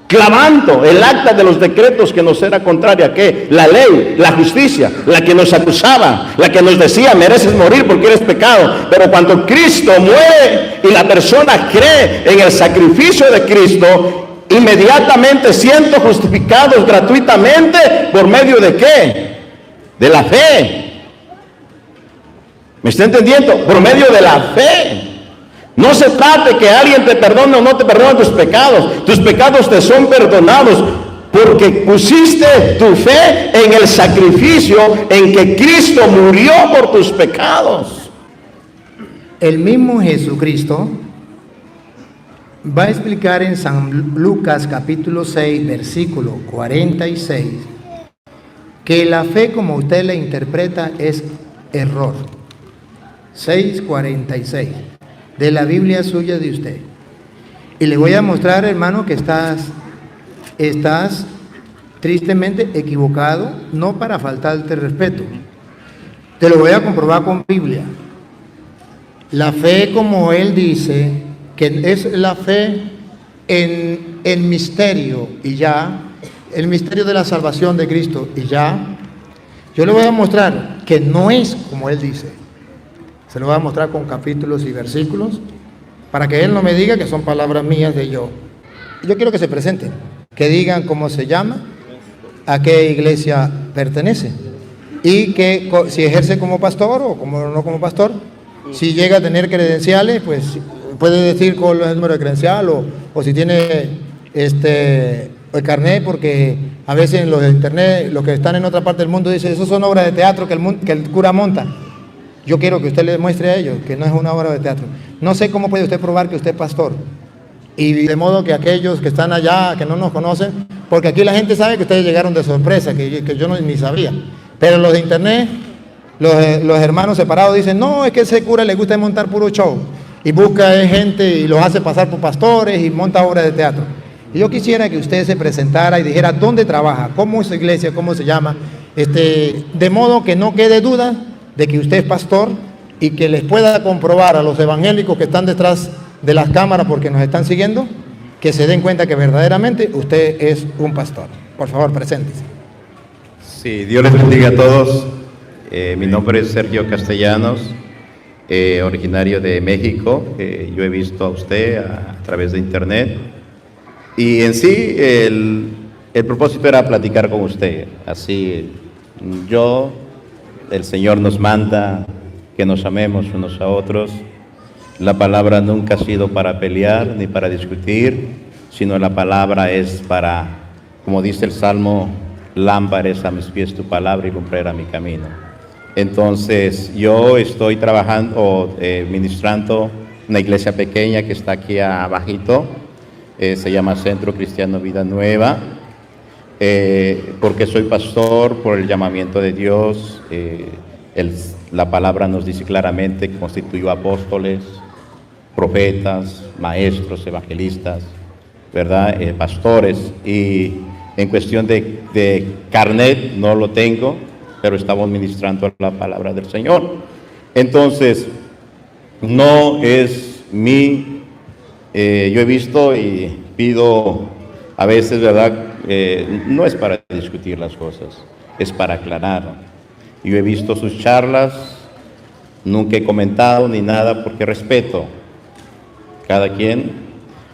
clavando el acta de los decretos que nos era contraria, que la ley, la justicia, la que nos acusaba, la que nos decía mereces morir porque eres pecado. Pero cuando Cristo muere y la persona cree en el sacrificio de Cristo, inmediatamente siendo justificados gratuitamente. ¿Por medio de qué? De la fe. ¿Me está entendiendo? Por medio de la fe. No se trata de que alguien te perdone o no te perdone tus pecados. Tus pecados te son perdonados porque pusiste tu fe en el sacrificio en que Cristo murió por tus pecados. El mismo Jesucristo va a explicar en San Lucas capítulo 6, versículo 46, que la fe como usted la interpreta es error. 6:46 de la Biblia suya de usted. Y le voy a mostrar, hermano, que estás tristemente equivocado, no para faltarte respeto. Te lo voy a comprobar con Biblia. La fe, como él dice, que es la fe en misterio y ya, el misterio de la salvación de Cristo y ya. Yo le voy a mostrar que no es como él dice. Se lo voy a mostrar con capítulos y versículos para que él no me diga que son palabras mías de yo. Yo quiero que se presenten, que digan cómo se llama, a qué iglesia pertenece y que si ejerce como pastor o como no como pastor. Si llega a tener credenciales, pues puede decir con el número de credencial o si tiene el carnet, porque a veces en los de internet, los que están en otra parte del mundo dicen, esos son obras de teatro que el cura monta. Yo quiero que usted le muestre a ellos que no es una obra de teatro. No sé cómo puede usted probar que usted es pastor. Y de modo que aquellos que están allá, que no nos conocen, porque aquí la gente sabe que ustedes llegaron de sorpresa, que yo ni sabía. Pero los de internet, los hermanos separados dicen, no, es que ese cura le gusta montar puro show. Y busca gente y los hace pasar por pastores y monta obras de teatro. Y yo quisiera que usted se presentara y dijera dónde trabaja, cómo es su iglesia, cómo se llama, de modo que no quede duda de que usted es pastor y que les pueda comprobar a los evangélicos que están detrás de las cámaras porque nos están siguiendo, que se den cuenta que verdaderamente usted es un pastor. Por favor, preséntese. Sí, Dios les bendiga a todos. Mi nombre es Sergio Castellanos, originario de México. Yo he visto a usted a través de internet. Y en sí, el propósito era platicar con usted. Así, el Señor nos manda que nos amemos unos a otros. La palabra nunca ha sido para pelear ni para discutir, sino la palabra es para, como dice el Salmo, lámpara es a mis pies tu palabra y lumbrera mi camino. Entonces, yo estoy trabajando, ministrando una iglesia pequeña que está aquí abajito, se llama Centro Cristiano Vida Nueva, porque soy pastor por el llamamiento de Dios. La palabra nos dice claramente que constituyó apóstoles, profetas, maestros, evangelistas, ¿verdad? Pastores. Y en cuestión de carnet no lo tengo, pero estamos ministrando la palabra del Señor. Entonces, no es yo he visto y pido a veces, ¿verdad? No es para discutir las cosas, es para aclarar. Yo he visto sus charlas, nunca he comentado ni nada porque respeto cada quien,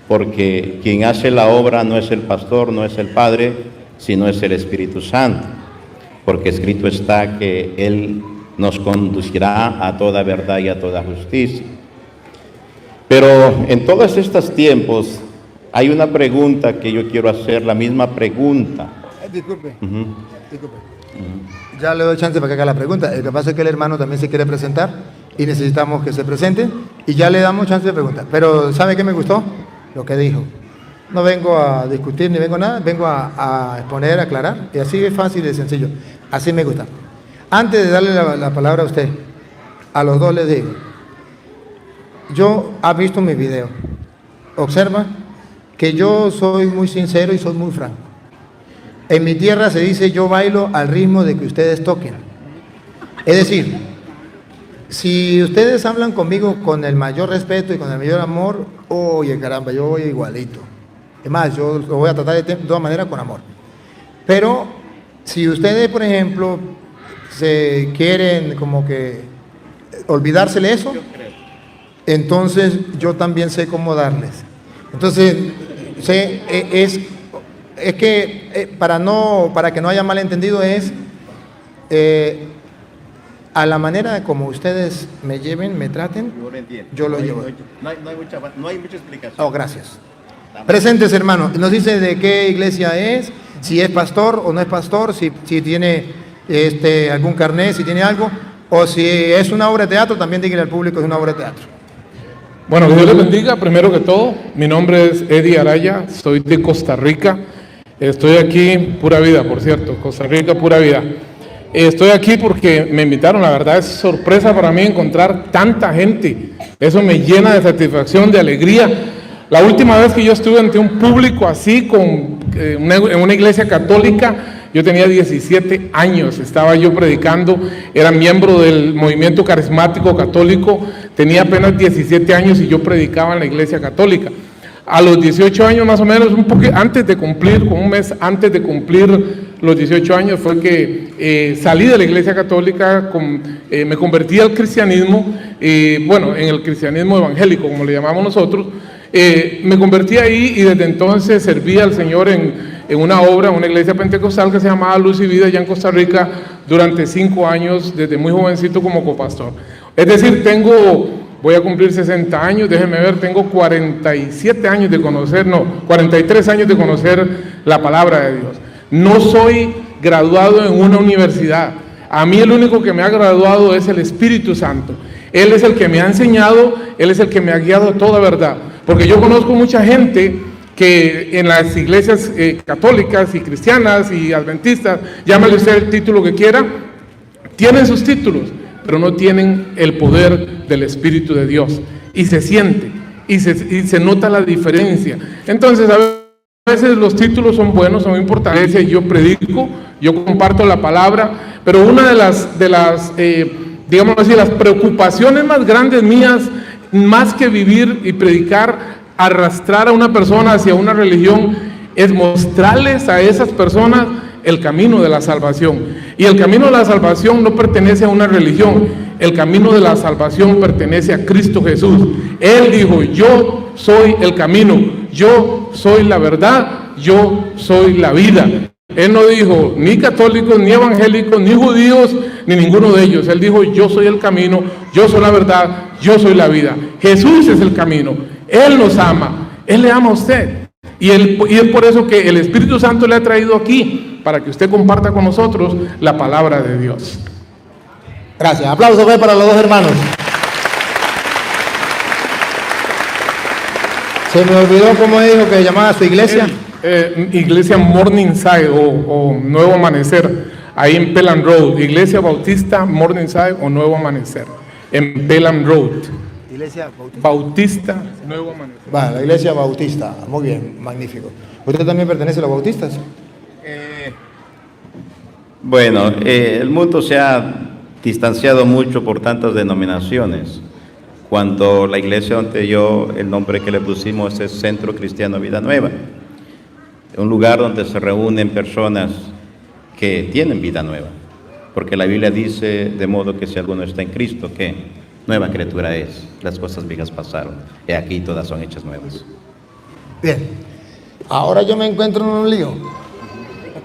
porque quien hace la obra no es el pastor, no es el Padre, sino es el Espíritu Santo, porque escrito está que Él nos conducirá a toda verdad y a toda justicia. Pero en todos estos tiempos hay una pregunta que yo quiero hacer, la misma pregunta. Disculpe. Ya le doy chance para que haga la pregunta. Lo que pasa es que el hermano también se quiere presentar y necesitamos que se presente y ya le damos chance de preguntar. Pero ¿sabe qué me gustó? Lo que dijo. No vengo a discutir ni vengo a nada, vengo a exponer, a aclarar, y así es fácil y sencillo. Así me gusta. Antes de darle la palabra a usted, a los dos les digo, yo ha visto mi video, observa que yo soy muy sincero y soy muy franco. En mi tierra se dice yo bailo al ritmo de que ustedes toquen. Es decir, si ustedes hablan conmigo con el mayor respeto y con el mayor amor, oye caramba, yo voy igualito. Es más, yo lo voy a tratar de todas maneras con amor. Pero si ustedes, por ejemplo, se quieren como que olvidársele eso, entonces yo también sé cómo darles. Entonces, es que para que no haya malentendido es a la manera de como ustedes me lleven, me traten, yo lo llevo. No hay mucha explicación. Oh, gracias. Presentes, hermanos. Nos dice de qué iglesia es, si es pastor o no es pastor, si tiene algún carnet, si tiene algo, o si es una obra de teatro, también dígale al público es una obra de teatro. Bueno, que Dios les bendiga, primero que todo. Mi nombre es Eddie Araya, soy de Costa Rica. Estoy aquí, pura vida, por cierto, Costa Rica, pura vida. Estoy aquí porque me invitaron, la verdad es sorpresa para mí encontrar tanta gente. Eso me llena de satisfacción, de alegría. La última vez que yo estuve ante un público así, en una iglesia católica, yo tenía 17 años, estaba yo predicando, era miembro del movimiento carismático católico, tenía apenas 17 años y yo predicaba en la iglesia católica. A los 18 años más o menos, un poco antes de cumplir, como un mes antes de cumplir los 18 años, fue que salí de la iglesia católica, me convertí al cristianismo, en el cristianismo evangélico, como le llamamos nosotros. Me convertí ahí y desde entonces serví al Señor en una obra, una iglesia pentecostal que se llamaba Luz y Vida allá en Costa Rica durante 5 años, desde muy jovencito como copastor. Es decir, voy a cumplir 60 años, déjenme ver, tengo 43 años de conocer la palabra de Dios. No soy graduado en una universidad. A mí el único que me ha graduado es el Espíritu Santo. Él es el que me ha enseñado, Él es el que me ha guiado a toda verdad. Porque yo conozco mucha gente que en las iglesias católicas y cristianas y adventistas, llámale usted el título que quiera, tienen sus títulos, pero no tienen el poder del Espíritu de Dios. Y se siente, y se nota la diferencia. Entonces, a veces los títulos son buenos, son importantes, yo predico, yo comparto la palabra, pero una de las digamos así, las preocupaciones más grandes mías, más que vivir y predicar, arrastrar a una persona hacia una religión, es mostrarles a esas personas el camino de la salvación. Y el camino de la salvación no pertenece a una religión, el camino de la salvación pertenece a Cristo Jesús. Él dijo, yo soy el camino, yo soy la verdad, yo soy la vida. Él no dijo ni católicos, ni evangélicos, ni judíos, ni ninguno de ellos. Él dijo, yo soy el camino, yo soy la verdad, yo soy la vida. Jesús es el camino, Él nos ama, Él le ama a usted. Y es por eso que el Espíritu Santo le ha traído aquí, para que usted comparta con nosotros la palabra de Dios. Gracias. Aplausos para los dos hermanos. Se me olvidó cómo dijo que llamaba su iglesia. Iglesia Morningside o Nuevo Amanecer, ahí en Pelham Road, Iglesia Bautista Morningside o Nuevo Amanecer, en Pelham Road. Iglesia Bautista. Nuevo Amanecer. Va, la iglesia Bautista, muy bien, magnífico. ¿Usted también pertenece a los bautistas? El mundo se ha distanciado mucho por tantas denominaciones. Cuando la iglesia donde el nombre que le pusimos es Centro Cristiano Vida Nueva, un lugar donde se reúnen personas que tienen vida nueva, porque la Biblia dice, de modo que si alguno está en Cristo, que nueva criatura es, las cosas viejas pasaron, y aquí todas son hechas nuevas. Bien, ahora yo me encuentro en un lío,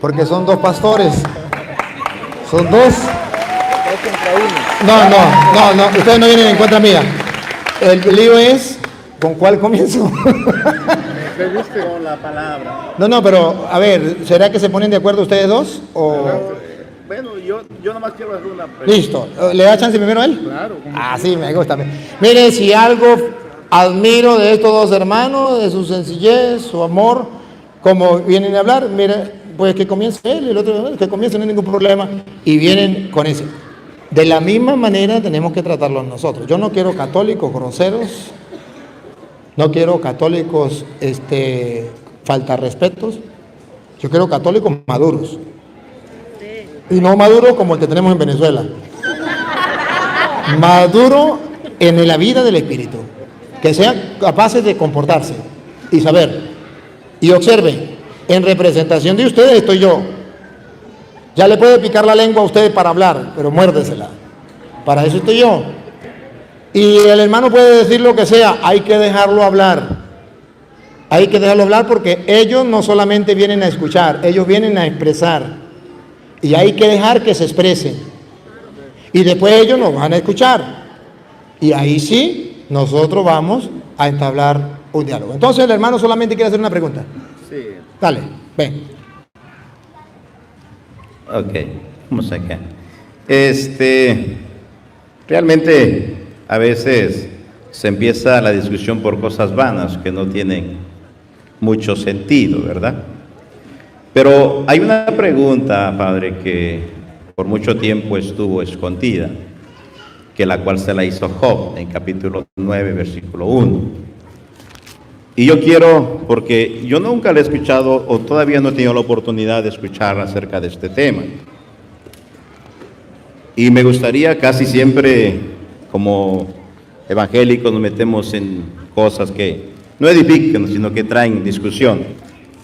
porque son dos pastores, son dos. No, ustedes no vienen en contra mía. El lío es, ¿con cuál comienzo? Con la palabra. No, pero a ver, ¿será que se ponen de acuerdo ustedes dos? O... Bueno, yo nomás quiero hacer una pregunta. Listo, ¿le da chance primero a él? Claro. Sí, me gusta. Mire, si algo admiro de estos dos hermanos, de su sencillez, su amor, como vienen a hablar, mire, pues que comience él y el otro, que comience, no hay ningún problema, y vienen con eso. De la misma manera tenemos que tratarlos nosotros. Yo no quiero católicos groseros, no quiero católicos falta respetos, yo quiero católicos maduros. Y no maduro como el que tenemos en Venezuela. Maduro en la vida del espíritu. Que sean capaces de comportarse y saber Y observen, en representación de ustedes estoy yo. Ya le puede picar la lengua a ustedes para hablar, pero muérdesela. Para eso estoy yo. Y el hermano puede decir lo que sea, hay que dejarlo hablar. Hay que dejarlo hablar porque ellos no solamente vienen a escuchar, ellos vienen a expresar. Y hay que dejar que se expresen. Y después ellos nos van a escuchar. Y ahí sí, nosotros vamos a entablar un diálogo. Entonces el hermano solamente quiere hacer una pregunta. Sí. Dale, ven. Ok, vamos acá. Realmente a veces se empieza la discusión por cosas vanas que no tienen mucho sentido, ¿verdad? Pero hay una pregunta, Padre, que por mucho tiempo estuvo escondida, que la cual se la hizo Job en capítulo 9, versículo 1. Y yo quiero, porque yo nunca le he escuchado o todavía no he tenido la oportunidad de escuchar acerca de este tema. Y me gustaría, casi siempre como evangélicos nos metemos en cosas que no edifican, sino que traen discusión.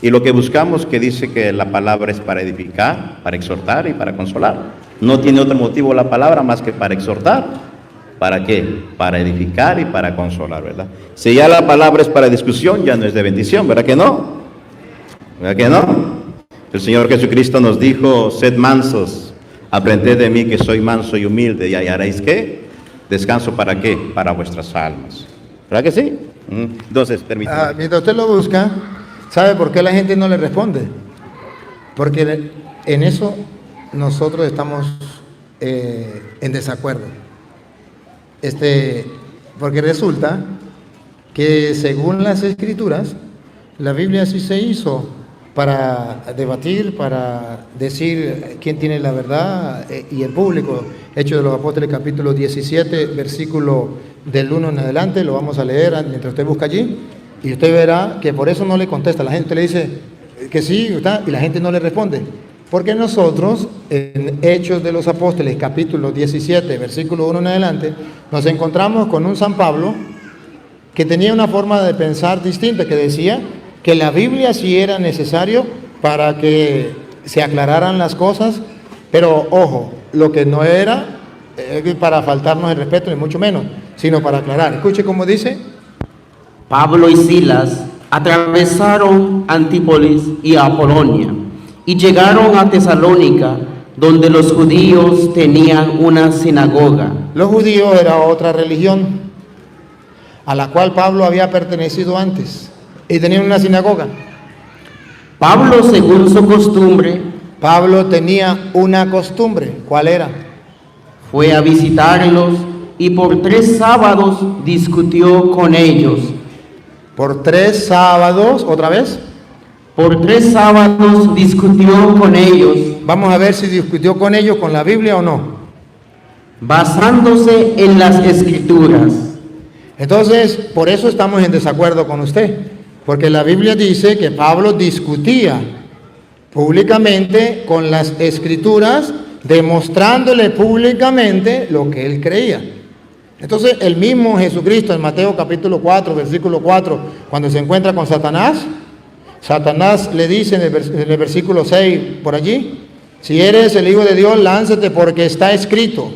Y lo que buscamos, que dice que la palabra es para edificar, para exhortar y para consolar. No tiene otro motivo la palabra más que para exhortar. ¿Para qué? Para edificar y para consolar, ¿verdad? Si ya la palabra es para discusión, ya no es de bendición, ¿verdad que no? ¿Verdad que no? El Señor Jesucristo nos dijo, sed mansos, aprended de mí que soy manso y humilde, y hallaréis ¿qué? Descanso, ¿para qué? Para vuestras almas. ¿Verdad que sí? Entonces, permítame. Mientras usted lo busca, ¿sabe por qué la gente no le responde? Porque en eso nosotros estamos en desacuerdo. Porque resulta que según las Escrituras, la Biblia sí se hizo para debatir, para decir quién tiene la verdad y el público. Hechos de los Apóstoles, capítulo 17, versículo del 1 en adelante, lo vamos a leer mientras usted busca allí, y usted verá que por eso no le contesta. La gente le dice que sí, y la gente no le responde. Porque nosotros, en Hechos de los Apóstoles, capítulo 17, versículo 1 en adelante, nos encontramos con un San Pablo que tenía una forma de pensar distinta, que decía que la Biblia sí era necesario para que se aclararan las cosas, pero ojo, lo que no era para faltarnos el respeto, ni mucho menos, sino para aclarar. Escuche cómo dice. Pablo y Silas atravesaron Antípolis y Apolonia y llegaron a Tesalónica, donde los judíos tenían una sinagoga. Los judíos era otra religión a la cual Pablo había pertenecido antes y tenían una sinagoga. Pablo, según su costumbre, Pablo tenía una costumbre. ¿Cuál era? fue a visitarlos y por 3 sábados discutió con ellos. Por 3 sábados, ¿otra vez? Por 3 sábados discutió con ellos. Vamos a ver si discutió con ellos con la Biblia o no. Basándose en las Escrituras. Entonces, por eso estamos en desacuerdo con usted, porque la Biblia dice que Pablo discutía públicamente con las Escrituras, demostrándole públicamente lo que él creía. Entonces, el mismo Jesucristo en Mateo capítulo 4, versículo 4, cuando se encuentra con Satanás, Satanás le dice en el versículo 6, por allí, si eres el Hijo de Dios, lánzate porque está escrito.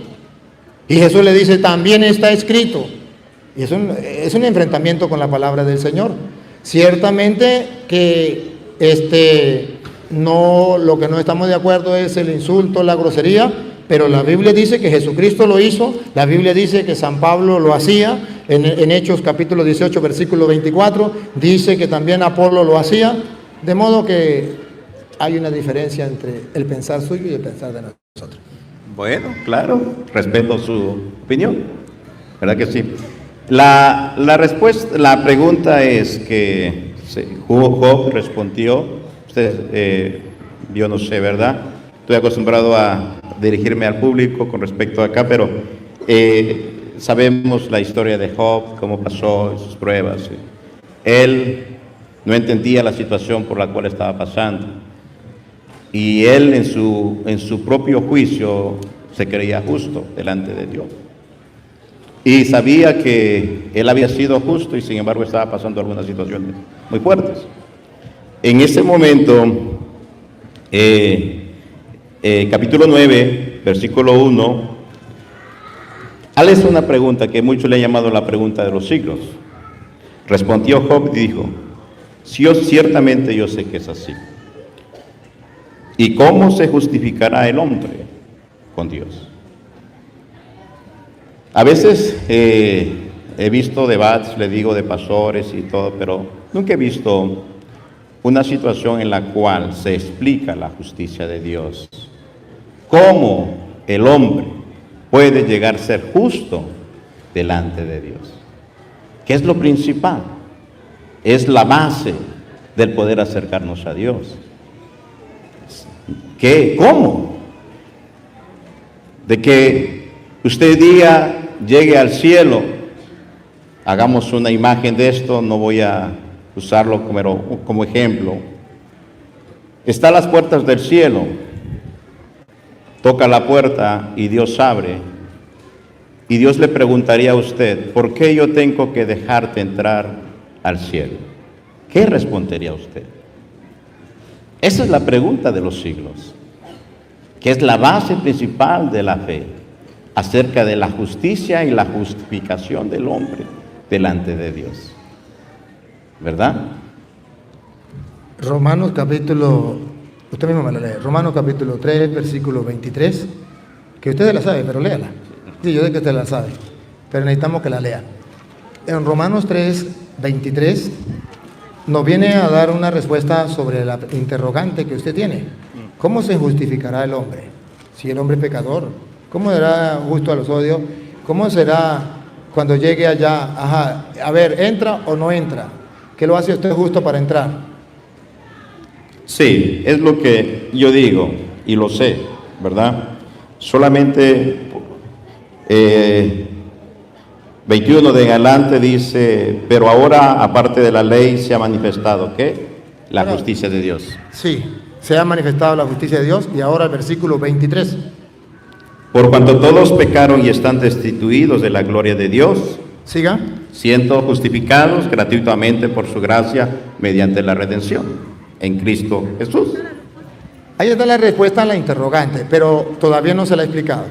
Y Jesús le dice, también está escrito. Y es un enfrentamiento con la palabra del Señor. Ciertamente que lo que no estamos de acuerdo es el insulto, la grosería, pero la Biblia dice que Jesucristo lo hizo, la Biblia dice que San Pablo lo hacía, en Hechos capítulo 18, versículo 24, dice que también Apolo lo hacía, de modo que hay una diferencia entre el pensar suyo y el pensar de nosotros. Bueno, claro, respeto su opinión, ¿verdad que sí? La respuesta, la pregunta es que Job respondió, usted, yo no sé, ¿verdad? Estoy acostumbrado a dirigirme al público con respecto a acá, pero sabemos la historia de Job, cómo pasó, sus pruebas. Él no entendía la situación por la cual estaba pasando. Y él en su propio juicio se creía justo delante de Dios. Y sabía que él había sido justo y sin embargo estaba pasando algunas situaciones muy fuertes. En ese momento, capítulo 9, versículo 1, Él hace una pregunta que muchos le han llamado la pregunta de los siglos. Respondió Job y dijo: ciertamente yo sé que es así. ¿Y cómo se justificará el hombre con Dios? A veces he visto debates, le digo, de pastores y todo, pero nunca he visto una situación en la cual se explica la justicia de Dios. ¿Cómo el hombre puede llegar a ser justo delante de Dios? ¿Qué es lo principal? Es la base del poder acercarnos a Dios. ¿Qué? ¿Cómo? De que usted llegue al cielo, hagamos una imagen de esto, no voy a usarlo como ejemplo. Está a las puertas del cielo, toca la puerta y Dios abre, y Dios le preguntaría a usted: ¿por qué yo tengo que dejarte entrar al cielo? ¿Qué respondería usted? Esa es la pregunta de los siglos, que es la base principal de la fe, acerca de la justicia y la justificación del hombre delante de Dios. ¿Verdad? Romanos capítulo, usted mismo me la lee, Romanos capítulo 3, versículo 23, que usted la sabe, pero léala. Sí, yo sé que usted la sabe, pero necesitamos que la lea. En Romanos 3, 23, nos viene a dar una respuesta sobre la interrogante que usted tiene. ¿Cómo se justificará el hombre? Si el hombre es pecador, ¿cómo será justo a los odios? ¿Cómo será cuando llegue allá? Ajá, a ver, ¿entra o no entra? ¿Qué lo hace usted justo para entrar? Sí, es lo que yo digo y lo sé, ¿verdad? Solamente 21 de adelante dice: pero ahora, aparte de la ley, se ha manifestado, ¿qué? La justicia de Dios. Sí, se ha manifestado la justicia de Dios. Y ahora el versículo 23. Por cuanto todos pecaron y están destituidos de la gloria de Dios, Siga. siendo justificados gratuitamente por su gracia mediante la redención en Cristo Jesús. Ahí está la respuesta a la interrogante, pero todavía no se la he explicado.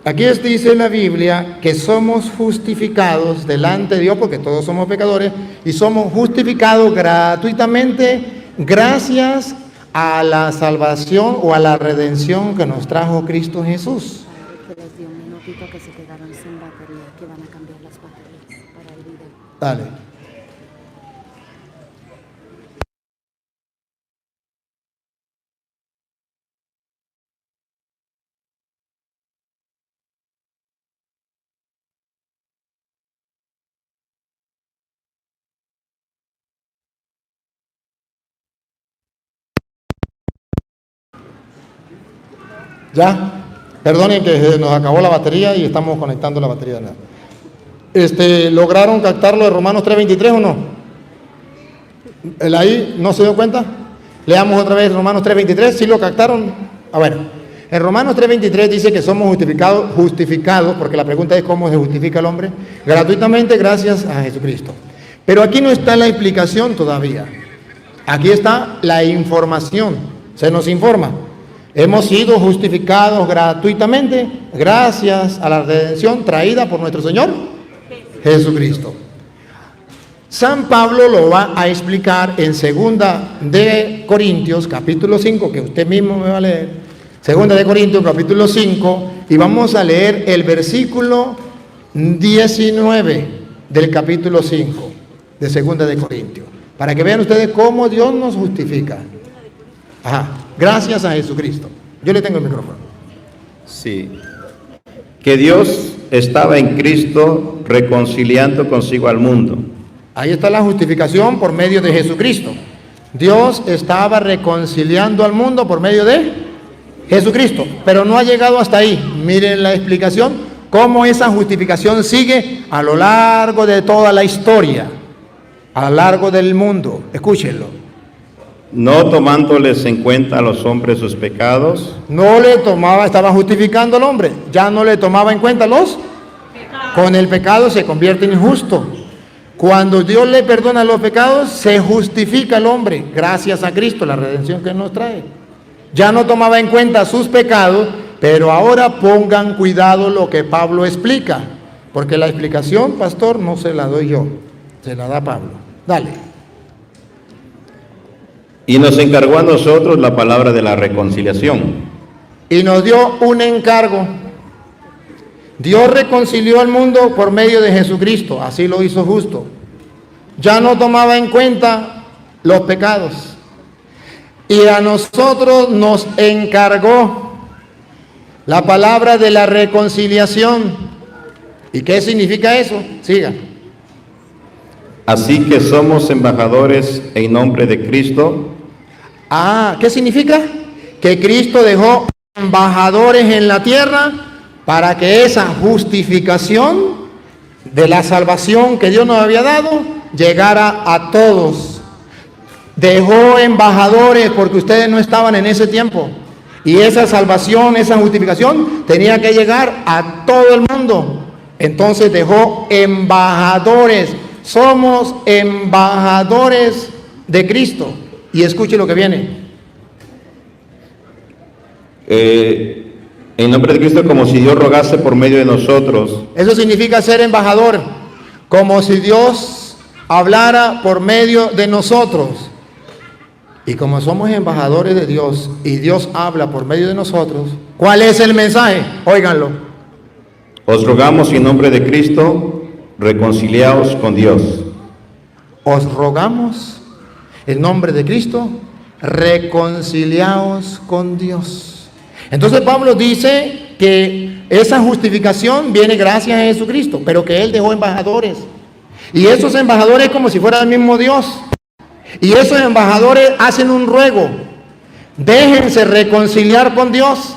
Aquí dice la Biblia que somos justificados delante de Dios, porque todos somos pecadores, y somos justificados gratuitamente gracias a la salvación o a la redención que nos trajo Cristo Jesús. Que les dio un minutito que se quedaron sin batería, que van a cambiar las baterías para el video. Dale. Ya, perdonen que se nos acabó la batería y estamos conectando la batería. ¿Lograron captar lo de Romanos 3:23 o no? ¿El ahí no se dio cuenta? Leamos otra vez Romanos 3:23, ¿sí lo captaron? Bueno, en Romanos 3:23 dice que somos justificados, porque la pregunta es cómo se justifica el hombre, gratuitamente gracias a Jesucristo. Pero aquí no está la explicación todavía. Aquí está la información, se nos informa. Hemos sido justificados gratuitamente gracias a la redención traída por nuestro Señor Jesucristo. San Pablo lo va a explicar en 2 de Corintios capítulo 5, que usted mismo me va a leer. 2 de Corintios capítulo 5, y vamos a leer el versículo 19 del capítulo 5 de 2 de Corintios, para que vean ustedes cómo Dios nos justifica. Ajá, gracias a Jesucristo. Yo le tengo el micrófono. Sí. Que Dios estaba en Cristo reconciliando consigo al mundo. Ahí está la justificación por medio de Jesucristo. Dios estaba reconciliando al mundo por medio de Jesucristo, pero no ha llegado hasta ahí. Miren la explicación, cómo esa justificación sigue a lo largo de toda la historia, a lo largo del mundo. Escúchenlo. No tomándoles en cuenta a los hombres sus pecados. No le tomaba, estaba justificando al hombre, ya no le tomaba en cuenta los pecados. Con el pecado se convierte en injusto. Cuando Dios le perdona los pecados, se justifica el hombre, gracias a Cristo, la redención que nos trae. Ya no tomaba en cuenta sus pecados, pero ahora pongan cuidado lo que Pablo explica, porque la explicación, pastor, no se la doy yo, se la da Pablo. Dale. Y nos encargó a nosotros la palabra de la reconciliación. Y nos dio un encargo. Dios reconcilió al mundo por medio de Jesucristo, así lo hizo justo. Ya no tomaba en cuenta los pecados. Y a nosotros nos encargó la palabra de la reconciliación. ¿Y qué significa eso? Siga. Así que somos embajadores en nombre de Cristo. ¿Qué significa? Que Cristo dejó embajadores en la tierra para que esa justificación de la salvación que Dios nos había dado llegara a todos. Dejó embajadores porque ustedes no estaban en ese tiempo. Y esa salvación, esa justificación tenía que llegar a todo el mundo. Entonces dejó embajadores. Somos embajadores de Cristo. Y escuche lo que viene. En nombre de Cristo, como si Dios rogase por medio de nosotros. Eso significa ser embajador, como si Dios hablara por medio de nosotros. Y como somos embajadores de Dios y Dios habla por medio de nosotros, ¿cuál es el mensaje? Óiganlo. Os rogamos en nombre de Cristo, reconciliaos con Dios. Os rogamos en nombre de Cristo, reconciliaos con Dios. Entonces Pablo dice que esa justificación viene gracias a Jesucristo, pero que Él dejó embajadores. Y esos embajadores como si fuera el mismo Dios. Y esos embajadores hacen un ruego. Déjense reconciliar con Dios.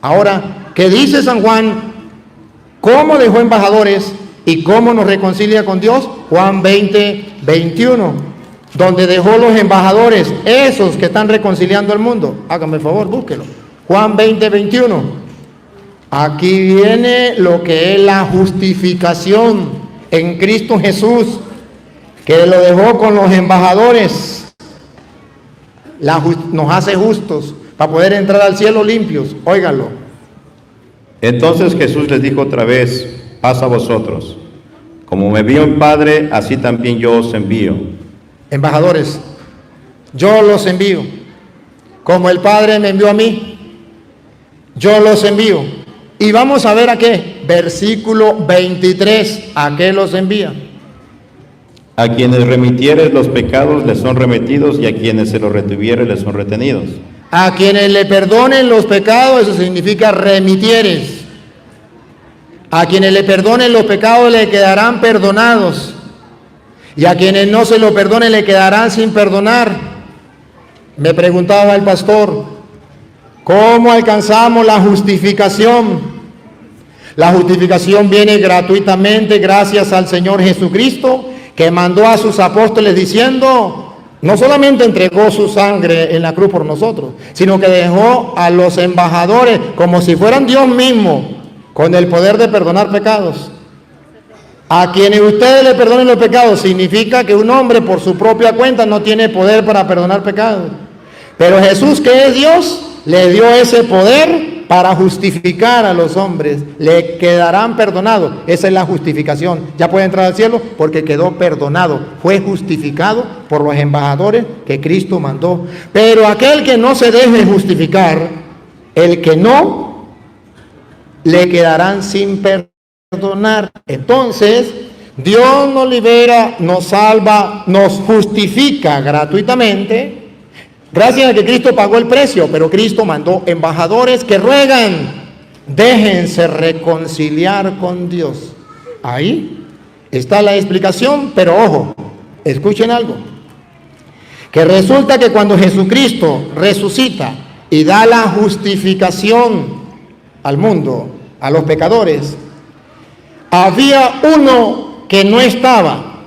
Ahora, ¿qué dice San Juan? ¿Cómo dejó embajadores y cómo nos reconcilia con Dios? Juan 20, 21. Donde dejó los embajadores, esos que están reconciliando al mundo. Hágame el favor, búsquelo. Juan 20, 21. Aquí viene lo que es la justificación en Cristo Jesús, que lo dejó con los embajadores. Nos hace justos para poder entrar al cielo limpios. Óiganlo. Entonces Jesús les dijo otra vez: paz a vosotros. Como me envió el Padre, así también yo os envío. Embajadores, yo los envío. Como el Padre me envió a mí, yo los envío. Y vamos a ver a qué. Versículo 23. ¿A qué los envía? A quienes remitieres los pecados les son remitidos, y a quienes se los retuvieres les son retenidos. A quienes le perdonen los pecados, eso significa remitieres. A quienes le perdonen los pecados le quedarán perdonados. Y a quienes no se lo perdonen le quedarán sin perdonar. Me preguntaba el pastor, ¿cómo alcanzamos la justificación? La justificación viene gratuitamente gracias al Señor Jesucristo, que mandó a sus apóstoles diciendo, no solamente entregó su sangre en la cruz por nosotros, sino que dejó a los embajadores como si fueran Dios mismo, con el poder de perdonar pecados. A quienes ustedes le perdonen los pecados, significa que un hombre por su propia cuenta no tiene poder para perdonar pecados. Pero Jesús, que es Dios, le dio ese poder para justificar a los hombres. Le quedarán perdonados. Esa es la justificación. Ya puede entrar al cielo porque quedó perdonado. Fue justificado por los embajadores que Cristo mandó. Pero aquel que no se deje justificar, el que no, le quedarán sin perdonar. Entonces, Dios nos libera, nos salva, nos justifica gratuitamente. Gracias a que Cristo pagó el precio, pero Cristo mandó embajadores que ruegan, déjense reconciliar con Dios. Ahí está la explicación, pero ojo, escuchen algo. Que resulta que cuando Jesucristo resucita y da la justificación al mundo, a los pecadores, había uno que no estaba.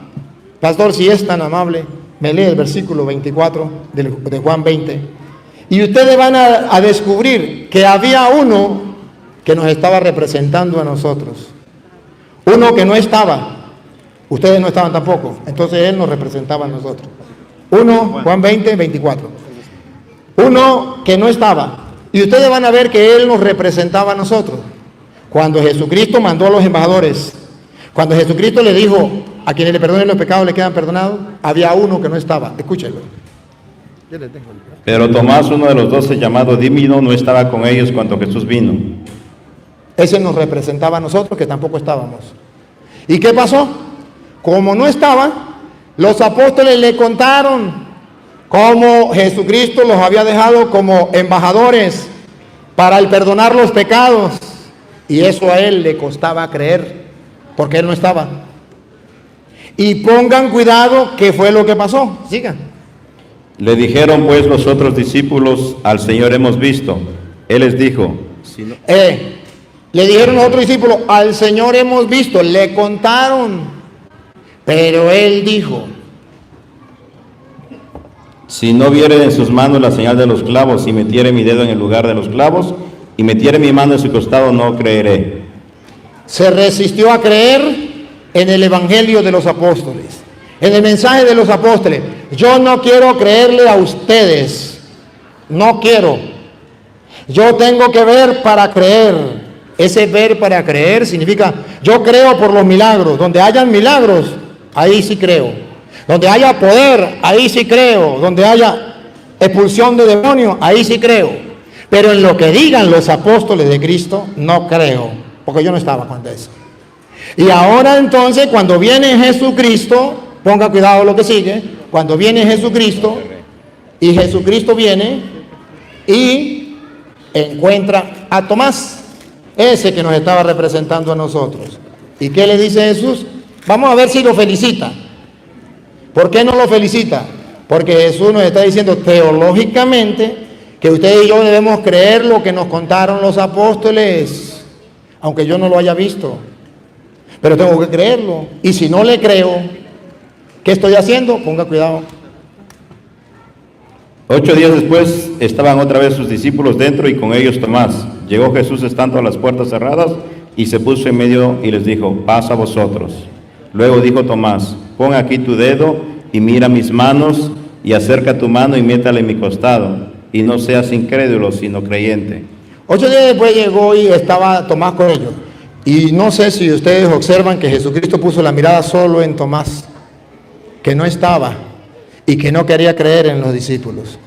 Pastor, si es tan amable, me lee el versículo 24 de Juan 20. Y ustedes van a descubrir que había uno que nos estaba representando a nosotros. Uno que no estaba. Ustedes no estaban tampoco. Entonces Él nos representaba a nosotros. Uno, Juan 20, 24. Uno que no estaba. Y ustedes van a ver que Él nos representaba a nosotros. Cuando Jesucristo mandó a los embajadores, cuando Jesucristo le dijo, a quienes le perdonen los pecados le quedan perdonados, había uno que no estaba. Escúchenlo. Pero Tomás, uno de los 12 llamado Dídimo, no estaba con ellos cuando Jesús vino. Ese nos representaba a nosotros que tampoco estábamos. ¿Y qué pasó? Como no estaba, los apóstoles le contaron cómo Jesucristo los había dejado como embajadores para el perdonar los pecados. Y eso a él le costaba creer, porque él no estaba. Y pongan cuidado qué fue lo que pasó. Sigan. Le dijeron pues los otros discípulos, al Señor hemos visto. Él les dijo, si no... Le dijeron los otros discípulos, al Señor hemos visto. Le contaron. Pero él dijo, si no viere en sus manos la señal de los clavos y metiere mi dedo en el lugar de los clavos y metiere mi mano en su costado, no creeré. Se resistió a creer en el evangelio de los apóstoles, en el mensaje de los apóstoles. Yo no quiero creerle a ustedes, no quiero. Yo tengo que ver para creer. Ese ver para creer significa, yo creo por los milagros. Donde hayan milagros, ahí sí creo. Donde haya poder, ahí sí creo. Donde haya expulsión de demonios, ahí sí creo. Pero en lo que digan los apóstoles de Cristo, no creo, porque yo no estaba cuando eso. Y ahora entonces, cuando viene Jesucristo, ponga cuidado lo que sigue, cuando viene Jesucristo, y Jesucristo viene y encuentra a Tomás, ese que nos estaba representando a nosotros. ¿Y qué le dice Jesús? Vamos a ver si lo felicita. ¿Por qué no lo felicita? Porque Jesús nos está diciendo teológicamente que ustedes y yo debemos creer lo que nos contaron los apóstoles, aunque yo no lo haya visto, pero tengo que creerlo. Y si no le creo, ¿qué estoy haciendo? Ponga cuidado. 8 días después estaban otra vez sus discípulos dentro y con ellos Tomás. Llegó Jesús estando a las puertas cerradas y se puso en medio y les dijo, paz a vosotros. Luego dijo Tomás, pon aquí tu dedo y mira mis manos y acerca tu mano y métala en mi costado. Y no seas incrédulo, sino creyente. 8 días después llegó y estaba Tomás con ellos. Y no sé si ustedes observan que Jesucristo puso la mirada solo en Tomás, que no estaba y que no quería creer en los discípulos.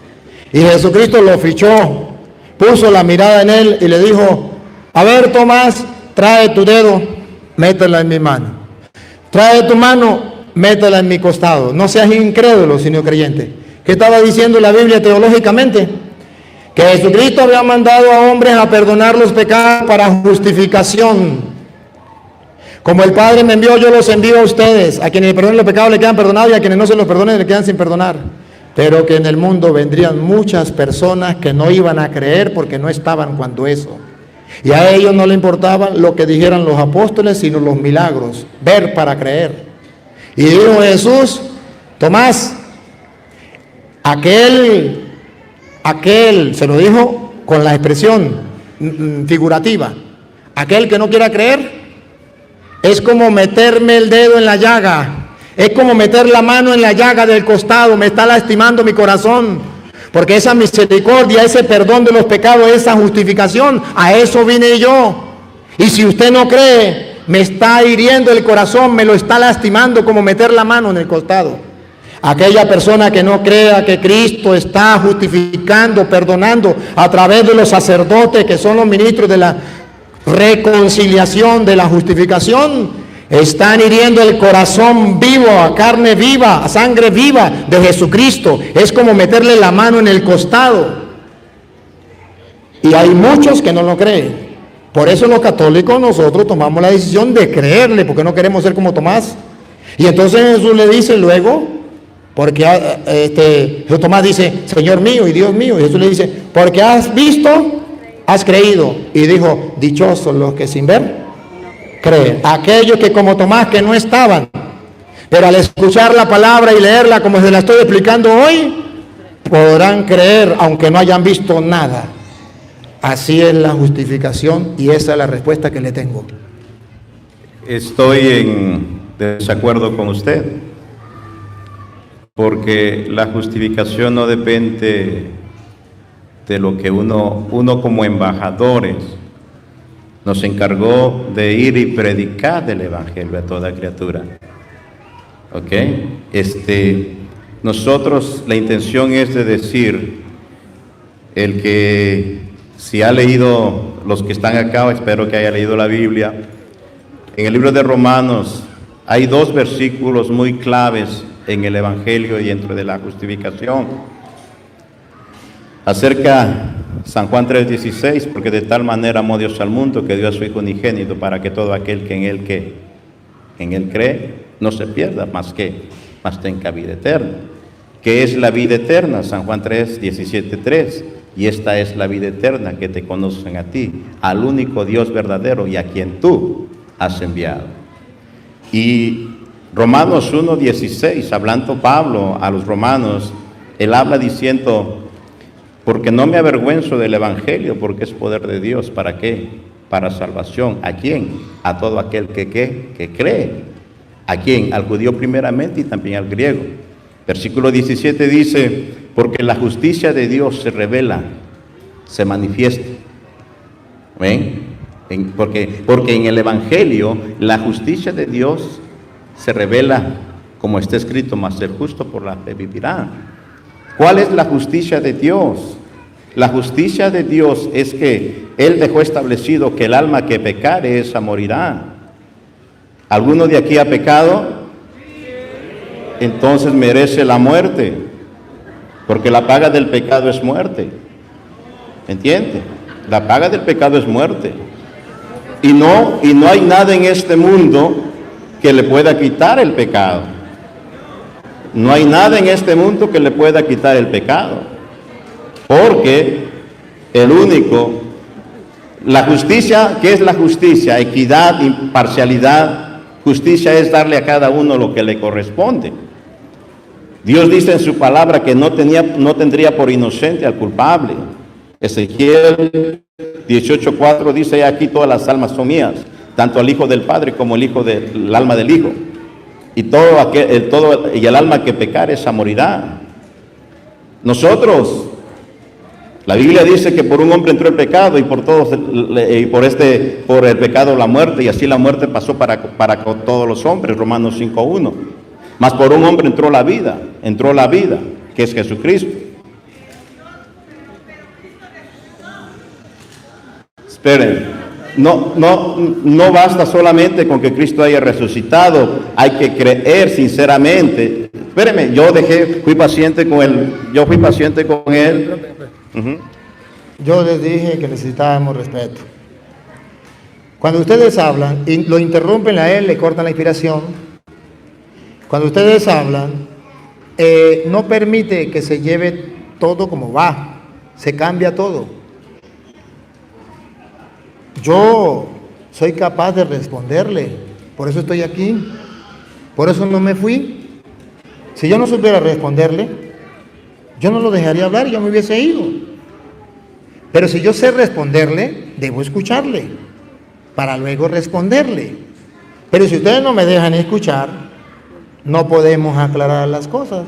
Y Jesucristo lo fichó, puso la mirada en él y le dijo, a ver Tomás, trae tu dedo, métela en mi mano. Trae tu mano, métela en mi costado. No seas incrédulo, sino creyente. ¿Qué estaba diciendo la Biblia teológicamente? Que Jesucristo había mandado a hombres a perdonar los pecados para justificación. Como el Padre me envió, yo los envío a ustedes. A quienes le perdonen los pecados le quedan perdonados y a quienes no se los perdonen le quedan sin perdonar. Pero que en el mundo vendrían muchas personas que no iban a creer porque no estaban cuando eso. Y a ellos no le importaba lo que dijeran los apóstoles, sino los milagros. Ver para creer. Y dijo Jesús, Tomás, aquel, se lo dijo con la expresión figurativa, aquel que no quiera creer, es como meterme el dedo en la llaga, es como meter la mano en la llaga del costado, me está lastimando mi corazón, porque esa misericordia, ese perdón de los pecados, esa justificación, a eso vine yo. Y si usted no cree, me está hiriendo el corazón, me lo está lastimando, como meter la mano en el costado. Aquella persona que no crea que Cristo está justificando, perdonando a través de los sacerdotes que son los ministros de la reconciliación, de la justificación, están hiriendo el corazón vivo, a carne viva, a sangre viva de Jesucristo. Es como meterle la mano en el costado. Y hay muchos que no lo creen. Por eso los católicos nosotros tomamos la decisión de creerle, porque no queremos ser como Tomás. Y entonces Jesús le dice luego, porque Tomás dice, Señor mío y Dios mío, y Jesús le dice, porque has visto, has creído. Y dijo, dichosos los que sin ver, creen. Aquellos que como Tomás que no estaban, pero al escuchar la palabra y leerla como se la estoy explicando hoy, podrán creer aunque no hayan visto nada. Así es la justificación y esa es la respuesta que le tengo. Estoy en de desacuerdo con usted, porque la justificación no depende de lo que uno como embajadores nos encargó de ir y predicar el Evangelio a toda criatura. ¿Ok? Nosotros, la intención es de decir, el que si ha leído, los que están acá, espero que haya leído la Biblia, en el libro de Romanos hay 2 versículos muy claves en el Evangelio y dentro de la justificación. Acerca San Juan 3:16, porque de tal manera amó Dios al mundo que dio a su Hijo unigénito para que todo aquel que en él cree no se pierda, mas tenga vida eterna. ¿Qué es la vida eterna? San Juan 3:17:3. Y esta es la vida eterna, que te conocen a ti, al único Dios verdadero y a quien tú has enviado. Y Romanos 1:16, hablando Pablo a los romanos, él habla diciendo, porque no me avergüenzo del Evangelio, porque es poder de Dios. ¿Para qué? Para salvación. ¿A quién? A todo aquel que cree. ¿A quién? Al judío primeramente y también al griego. Versículo 17 dice, porque la justicia de Dios se revela, se manifiesta. ¿Ven? Porque en el Evangelio la justicia de Dios se revela, como está escrito, mas el justo por la fe vivirá. ¿Cuál es la justicia de Dios? La justicia de Dios es que Él dejó establecido que el alma que pecare, esa morirá. ¿Alguno de aquí ha pecado? Entonces merece la muerte, porque la paga del pecado es muerte. ¿Entiende? La paga del pecado es muerte. Y no hay nada en este mundo que le pueda quitar el pecado. No hay nada en este mundo que le pueda quitar el pecado. Porque la justicia, ¿qué es la justicia? Equidad, imparcialidad. Justicia es darle a cada uno lo que le corresponde. Dios dice en su palabra que no tendría por inocente al culpable. Ezequiel 18:4 dice, aquí todas las almas son mías, tanto el Hijo del Padre como el alma del Hijo. Y y el alma que pecare, esa morirá. Nosotros, la Biblia dice que por un hombre entró el pecado y por el pecado la muerte, y así la muerte pasó para todos los hombres, Romanos 5:1. Mas por un hombre entró la vida, que es Jesucristo. Esperen, no basta solamente con que Cristo haya resucitado, hay que creer sinceramente. Espérenme, yo fui paciente con él. Yo les dije que necesitábamos respeto. Cuando ustedes hablan y lo interrumpen a él, le cortan la inspiración. Cuando ustedes hablan, no permite que se lleve todo como va, se cambia todo. Yo soy capaz de responderle, por eso estoy aquí, por eso no me fui. Si yo no supiera responderle, yo no lo dejaría hablar y yo me hubiese ido. Pero si yo sé responderle, debo escucharle, para luego responderle. Pero si ustedes no me dejan escuchar, no podemos aclarar las cosas.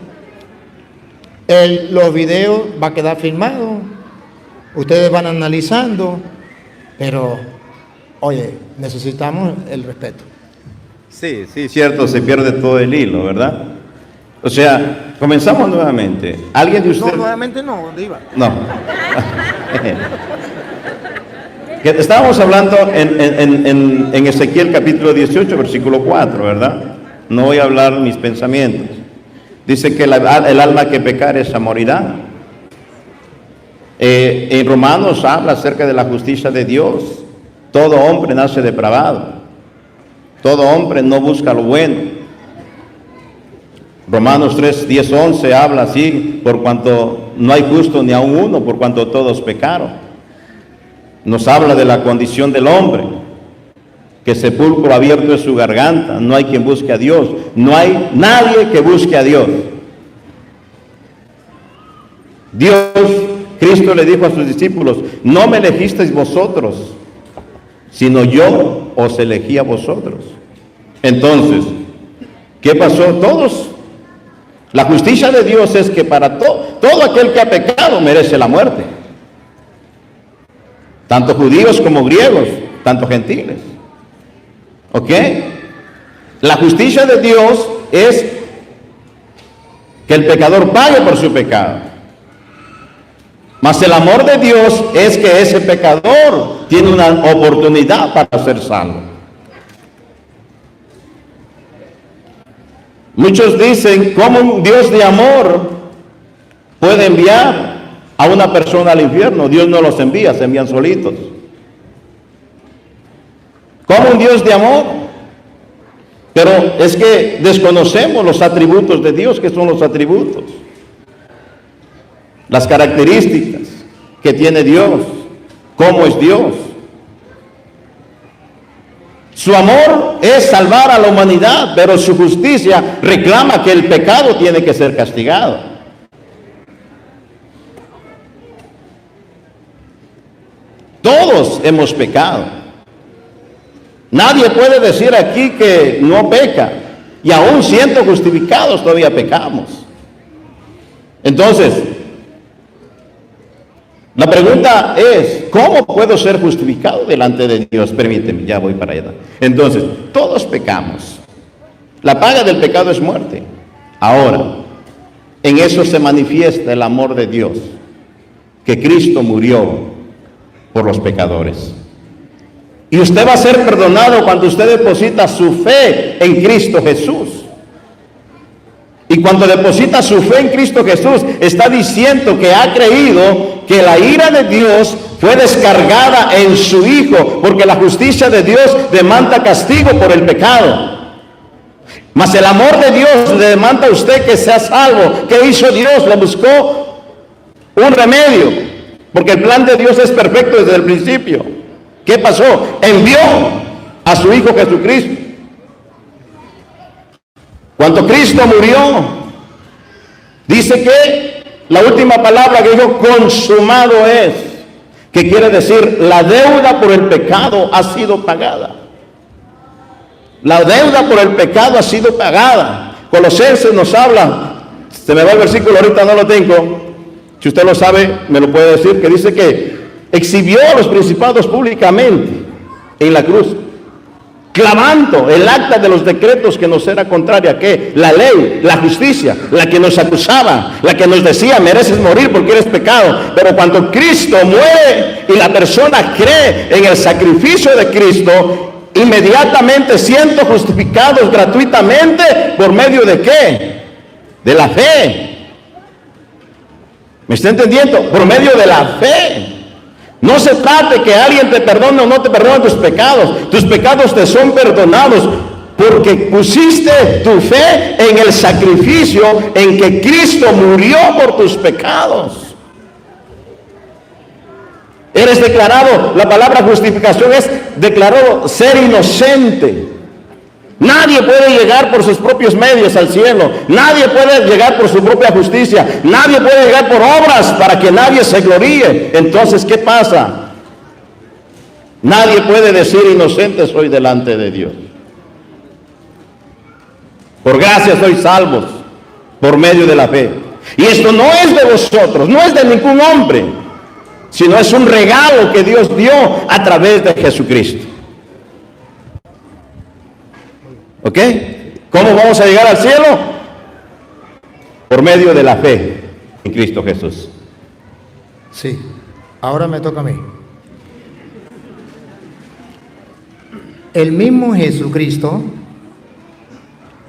Los videos va a quedar filmados, ustedes van analizando, pero, oye, necesitamos el respeto. Sí, cierto, se pierde todo el hilo, ¿verdad? O sea, comenzamos nuevamente. ¿Alguien de ustedes? No, nuevamente no, Diva. No. Estábamos hablando en Ezequiel capítulo 18, versículo 4, ¿verdad? No voy a hablar mis pensamientos. Dice que el alma que pecare, esa morirá. En Romanos habla acerca de la justicia de Dios. Todo hombre nace depravado. Todo hombre no busca lo bueno. Romanos 3, 10, 11 habla así, por cuanto no hay justo ni aun uno, por cuanto todos pecaron. Nos habla de la condición del hombre, que sepulcro abierto es su garganta, no hay quien busque a Dios, no hay nadie que busque a Dios. Cristo le dijo a sus discípulos, no me elegisteis vosotros, sino yo os elegí a vosotros. Entonces, ¿Qué pasó? Todos. La justicia de Dios es que para todo aquel que ha pecado merece la muerte. Tanto judíos como griegos, tanto gentiles. ¿Ok? La justicia de Dios es que el pecador pague por su pecado. Mas el amor de Dios es que ese pecador tiene una oportunidad para ser salvo. Muchos dicen, ¿cómo un Dios de amor puede enviar a una persona al infierno? Dios no los envía, se envían solitos. ¿Cómo un Dios de amor? Pero es que desconocemos los atributos de Dios. ¿Qué son los atributos? Las características que tiene Dios. ¿Cómo es Dios? Su amor es salvar a la humanidad, pero su justicia reclama que el pecado tiene que ser castigado. Todos hemos pecado. Nadie puede decir aquí que no peca, y aún siendo justificados todavía pecamos. Entonces, la pregunta es, ¿cómo puedo ser justificado delante de Dios? Permíteme, ya voy para allá. Entonces, todos pecamos. La paga del pecado es muerte. Ahora, en eso se manifiesta el amor de Dios, que Cristo murió por los pecadores. Y usted va a ser perdonado cuando usted deposita su fe en Cristo Jesús. Y cuando deposita su fe en Cristo Jesús, está diciendo que ha creído que la ira de Dios fue descargada en su Hijo, porque la justicia de Dios demanda castigo por el pecado. Mas el amor de Dios le demanda a usted que sea salvo. ¿Qué hizo Dios? Le buscó un remedio, porque el plan de Dios es perfecto desde el principio. ¿Qué pasó? Envió a su Hijo Jesucristo. Cuando Cristo murió, dice que la última palabra que dijo, consumado es, que quiere decir, la deuda por el pecado ha sido pagada. La deuda por el pecado ha sido pagada. Colosenses nos habla, se me va el versículo, ahorita no lo tengo, si usted lo sabe, me lo puede decir, que dice que exhibió a los principados públicamente en la cruz, clavando el acta de los decretos que nos era contraria, que la ley, la justicia, la que nos acusaba, la que nos decía mereces morir porque eres pecado. Pero cuando Cristo muere y la persona cree en el sacrificio de Cristo, inmediatamente siendo justificados gratuitamente, ¿por medio de qué? De la fe. ¿Me está entendiendo? Por medio de la fe. No se trata de que alguien te perdone o no te perdone tus pecados. Tus pecados te son perdonados porque pusiste tu fe en el sacrificio en que Cristo murió por tus pecados. Eres declarado, la palabra justificación es declarado ser inocente. Nadie puede llegar por sus propios medios al cielo. Nadie puede llegar por su propia justicia. Nadie puede llegar por obras para que nadie se gloríe. Entonces, ¿qué pasa? Nadie puede decir inocente soy delante de Dios. Por gracia sois salvos por medio de la fe. Y esto no es de vosotros, no es de ningún hombre, sino es un regalo que Dios dio a través de Jesucristo. ¿Ok? ¿Cómo vamos a llegar al cielo? Por medio de la fe en Cristo Jesús. Sí, ahora me toca a mí. El mismo Jesucristo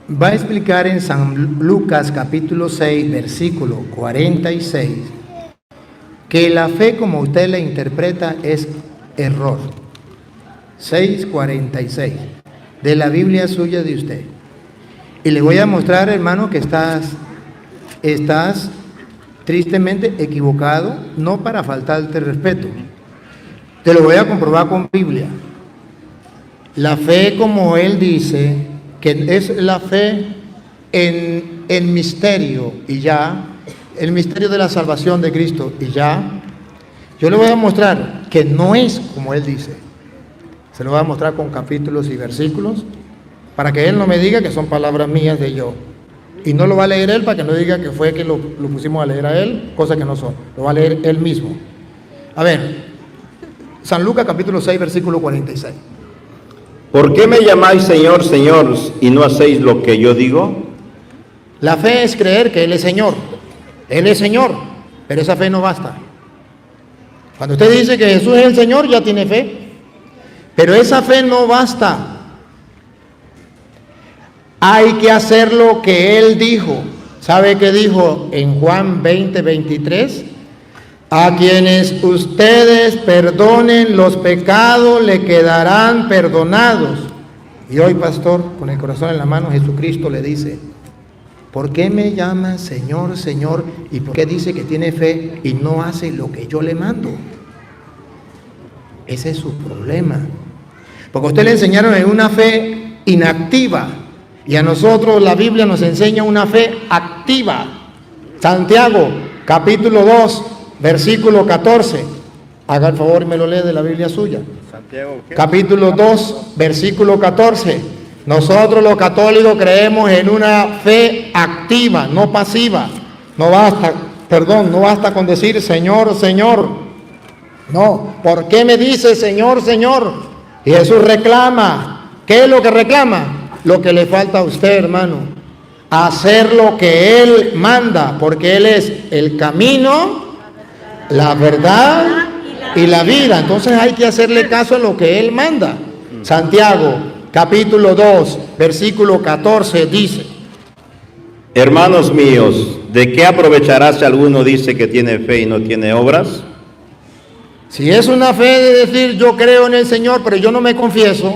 va a explicar en San Lucas capítulo 6, versículo 46, que la fe como usted la interpreta es error. 6:46 de la Biblia suya de usted. Y le voy a mostrar, hermano, que estás tristemente equivocado, no para faltarte respeto. Te lo voy a comprobar con Biblia. La fe, como él dice, que es la fe en misterio y ya, el misterio de la salvación de Cristo y ya, yo le voy a mostrar que no es como él dice. Se lo voy a mostrar con capítulos y versículos. para que él no me diga que son palabras mías de yo. Y no lo va a leer él para que no diga que fue que lo pusimos a leer a él, cosas que no son. Lo va a leer él mismo. A ver, San Lucas capítulo 6, versículo 46. ¿Por qué me llamáis Señor, Señor, y no hacéis lo que yo digo? La fe es creer que Él es Señor. Él es Señor, pero esa fe no basta. Cuando usted dice que Jesús es el Señor, ya tiene fe. Pero esa fe no basta. Hay que hacer lo que Él dijo. ¿Sabe qué dijo en Juan 20, 23? A quienes ustedes perdonen los pecados, le quedarán perdonados. Y hoy, pastor, con el corazón en la mano, Jesucristo le dice, ¿por qué me llama Señor, Señor? ¿Y por qué dice que tiene fe y no hace lo que yo le mando? Ese es su problema. Porque a usted le enseñaron en una fe inactiva. Y a nosotros la Biblia nos enseña una fe activa. Santiago, capítulo 2, versículo 14. Haga el favor y me lo lee de la Biblia suya. Santiago, Capítulo 2, versículo 14. Nosotros los católicos creemos en una fe activa, no pasiva. No basta con decir Señor, Señor. No, ¿por qué me dice Señor, Señor? Y Jesús reclama. ¿Qué es lo que reclama? Lo que le falta a usted, hermano. Hacer lo que Él manda, porque Él es el camino, la verdad y la vida. Entonces hay que hacerle caso a lo que Él manda. Santiago, capítulo 2, versículo 14 dice: hermanos míos, ¿de qué aprovechará si alguno dice que tiene fe y no tiene obras? Si es una fe de decir yo creo en el Señor, pero yo no me confieso,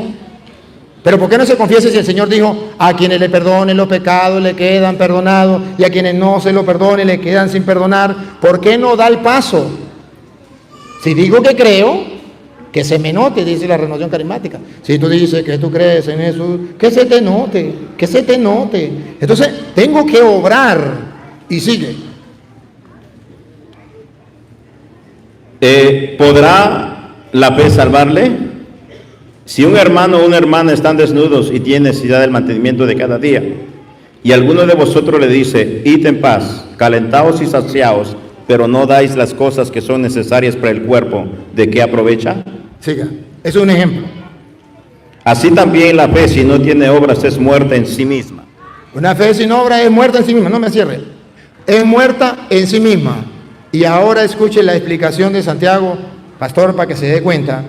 pero ¿por qué no se confiesa si el Señor dijo a quienes le perdonen los pecados le quedan perdonados y a quienes no se lo perdonen le quedan sin perdonar? ¿Por qué no da el paso? Si digo que creo, que se me note, dice la renovación carismática. Si tú dices que tú crees en Jesús, que se te note, que se te note. Entonces tengo que obrar. Y sigue. ¿Podrá la fe salvarle? Si un hermano o una hermana están desnudos y tienen necesidad del mantenimiento de cada día, y alguno de vosotros le dice, id en paz, calentaos y saciaos, pero no dais las cosas que son necesarias para el cuerpo, ¿de qué aprovecha? Siga. Es un ejemplo. Así también la fe, si no tiene obras, es muerta en sí misma. Una fe sin obra es muerta en sí misma. No me cierre. Es muerta en sí misma. Y ahora escuche la explicación de Santiago, pastor, para que se dé cuenta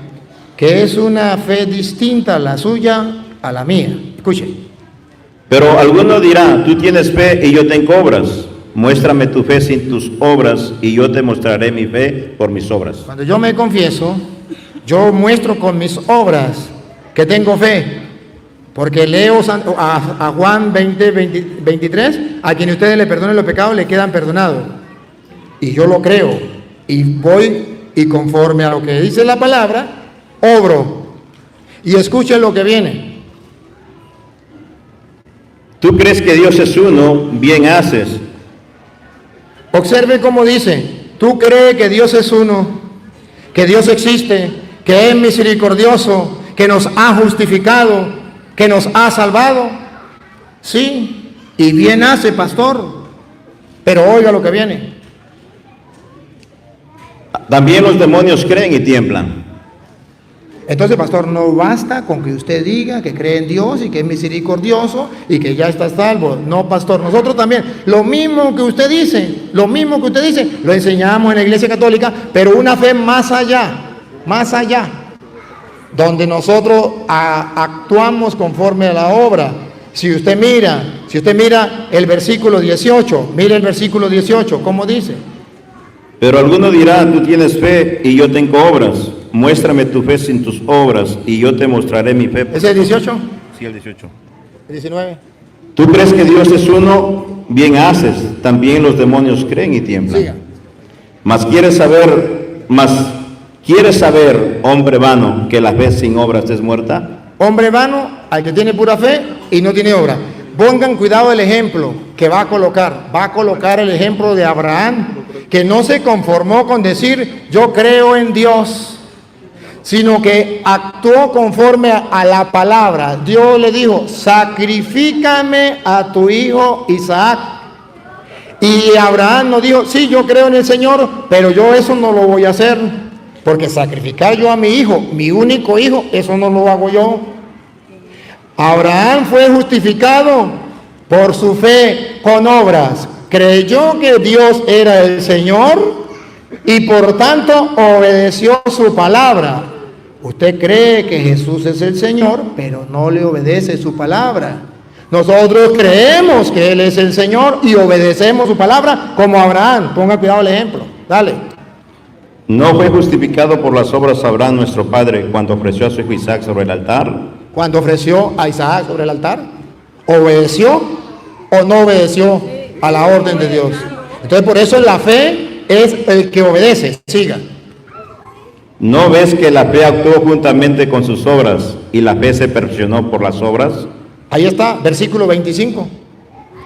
que es una fe distinta la suya a la mía. Escuche. Pero alguno dirá, tú tienes fe y yo tengo obras. Muéstrame tu fe sin tus obras y yo te mostraré mi fe por mis obras. Cuando yo me confieso, yo muestro con mis obras que tengo fe. Porque leo a Juan 20, 23, a quien ustedes le perdonen los pecados le quedan perdonados. Y yo lo creo. Y voy y conforme a lo que dice la palabra, obro. Y escuchen lo que viene. Tú crees que Dios es uno, bien haces. Observe cómo dice, tú crees que Dios es uno, que Dios existe, que es misericordioso, que nos ha justificado, que nos ha salvado. Sí, y bien hace, pastor. Pero oiga lo que viene. También los demonios creen y tiemblan. Entonces, pastor, no basta con que usted diga que cree en Dios y que es misericordioso y que ya está salvo. No, pastor, nosotros también, lo mismo que usted dice, lo enseñamos en la Iglesia Católica, pero una fe más allá, donde nosotros actuamos conforme a la obra. Si usted mira el versículo 18, mire el versículo 18, ¿cómo dice? Pero alguno dirá, tú tienes fe y yo tengo obras. Muéstrame tu fe sin tus obras y yo te mostraré mi fe. ¿Es el 18? Sí, el 18. ¿El 19? Tú crees que Dios es uno, bien haces. También los demonios creen y tiemblan. Siga. Mas quieres saber, hombre vano, que la fe sin obras es muerta. Hombre vano al que tiene pura fe y no tiene obra. Pongan cuidado el ejemplo que va a colocar. Va a colocar el ejemplo de Abraham, que no se conformó con decir yo creo en Dios, sino que actuó conforme a la palabra. Dios le dijo, sacrifícame a tu hijo Isaac. Y Abraham no dijo, sí, yo creo en el Señor, pero yo eso no lo voy a hacer, porque sacrificar yo a mi hijo, mi único hijo, eso no lo hago yo. Abraham fue justificado por su fe con obras. Creyó que Dios era el Señor y por tanto obedeció su palabra. Usted cree que Jesús es el Señor, pero no le obedece su palabra. Nosotros creemos que Él es el Señor y obedecemos su palabra como Abraham. Ponga cuidado el ejemplo. Dale. ¿No fue justificado por las obras Abraham nuestro padre cuando ofreció a su hijo Isaac sobre el altar? Cuando ofreció a Isaac sobre el altar, ¿obedeció o no obedeció a la orden de Dios? Entonces por eso la fe es el que obedece. Siga. ¿No ves que la fe actuó juntamente con sus obras y la fe se perfeccionó por las obras? Ahí está, versículo 25.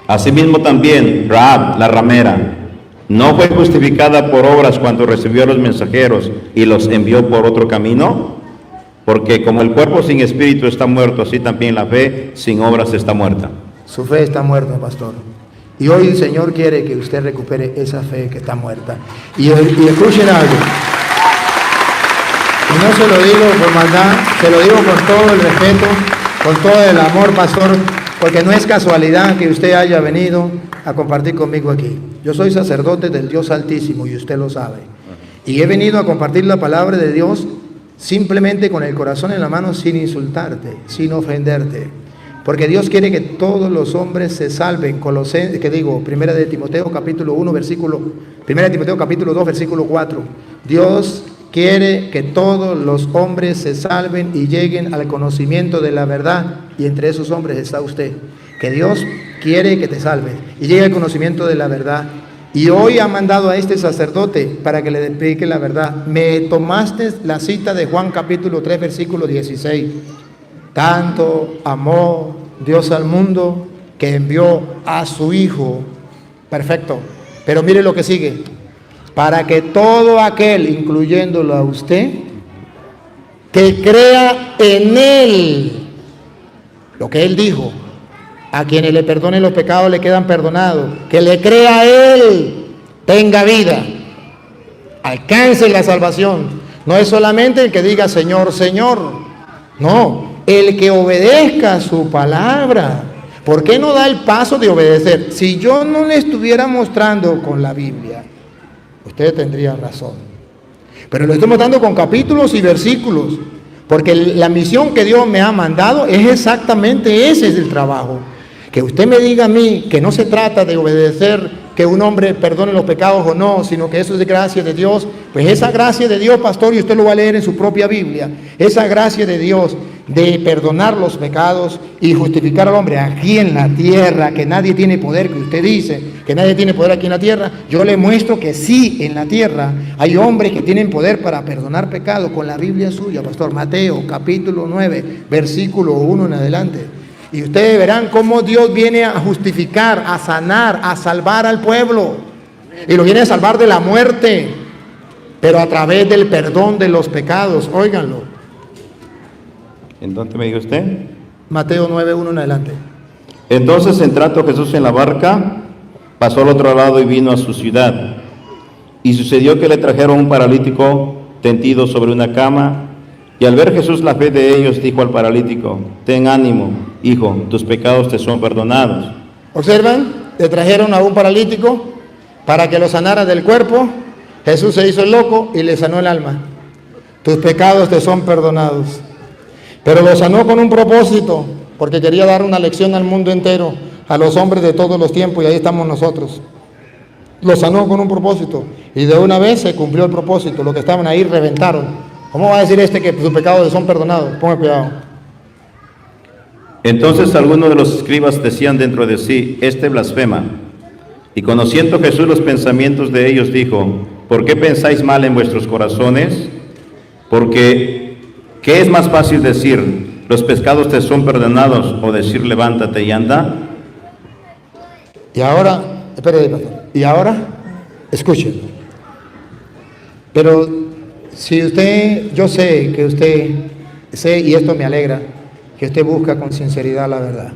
Asimismo también Rahab, la ramera, ¿no fue justificada por obras cuando recibió a los mensajeros y los envió por otro camino? Porque como el cuerpo sin espíritu está muerto, así también la fe sin obras está muerta. Su fe está muerta, pastor. Y hoy el Señor quiere que usted recupere esa fe que está muerta. Y escuchen algo. Y no se lo digo por maldad, se lo digo con todo el respeto, con todo el amor, pastor, porque no es casualidad que usted haya venido a compartir conmigo aquí. Yo soy sacerdote del Dios Altísimo y usted lo sabe. Y he venido a compartir la palabra de Dios simplemente con el corazón en la mano, sin insultarte, sin ofenderte. Porque Dios quiere que todos los hombres se salven. Primera de Timoteo capítulo 1, Primera de Timoteo capítulo 2, versículo 4. Dios quiere que todos los hombres se salven y lleguen al conocimiento de la verdad. Y entre esos hombres está usted. Que Dios quiere que te salves y llegue al conocimiento de la verdad. Y hoy ha mandado a este sacerdote para que le explique la verdad. Me tomaste la cita de Juan capítulo 3, versículo 16. Tanto amó Dios al mundo que envió a su Hijo. Perfecto. Pero mire lo que sigue. Para que todo aquel, incluyéndolo a usted, que crea en Él, lo que Él dijo, a quienes le perdonen los pecados le quedan perdonados, que le crea a Él, tenga vida, alcance la salvación. No es solamente el que diga Señor, Señor, no, el que obedezca su palabra. ¿Por qué no da el paso de obedecer? Si yo no le estuviera mostrando con la Biblia, usted tendría razón, pero lo estoy mostrando con capítulos y versículos, porque la misión que Dios me ha mandado es exactamente ese es el trabajo. Que usted me diga a mí que no se trata de obedecer, que un hombre perdone los pecados o no, sino que eso es de gracia de Dios. Pues esa gracia de Dios, pastor, y usted lo va a leer en su propia Biblia, esa gracia de Dios de perdonar los pecados y justificar al hombre aquí en la tierra, que nadie tiene poder, que usted dice que nadie tiene poder aquí en la tierra, yo le muestro que sí, en la tierra hay hombres que tienen poder para perdonar pecados con la Biblia suya, pastor. Mateo capítulo 9, versículo 1 en adelante. Y ustedes verán cómo Dios viene a justificar, a sanar, a salvar al pueblo. Y lo viene a salvar de la muerte, pero a través del perdón de los pecados. Óiganlo. ¿En dónde me dijo usted? Mateo 9, 1 en adelante. Entonces, entrando Jesús en la barca, pasó al otro lado y vino a su ciudad. Y sucedió que le trajeron un paralítico tendido sobre una cama. Y al ver Jesús la fe de ellos, dijo al paralítico: ten ánimo, hijo, tus pecados te son perdonados. ¿Observan? Le trajeron a un paralítico para que lo sanara del cuerpo. Jesús se hizo el loco y le sanó el alma. Tus pecados te son perdonados. Pero lo sanó con un propósito, porque quería dar una lección al mundo entero, a los hombres de todos los tiempos, y ahí estamos nosotros. Lo sanó con un propósito, y de una vez se cumplió el propósito. Los que estaban ahí reventaron. ¿Cómo va a decir que sus pecados son perdonados? Ponga cuidado. Entonces algunos de los escribas decían dentro de sí: este blasfema. Y conociendo Jesús los pensamientos de ellos, dijo: ¿por qué pensáis mal en vuestros corazones? Porque ¿qué es más fácil decir: los pecados te son perdonados, o decir: levántate y anda? Y ahora, espere, pastor. Y ahora, escuchen. Pero Si usted, yo sé que usted, sé, y esto me alegra, que usted busca con sinceridad la verdad.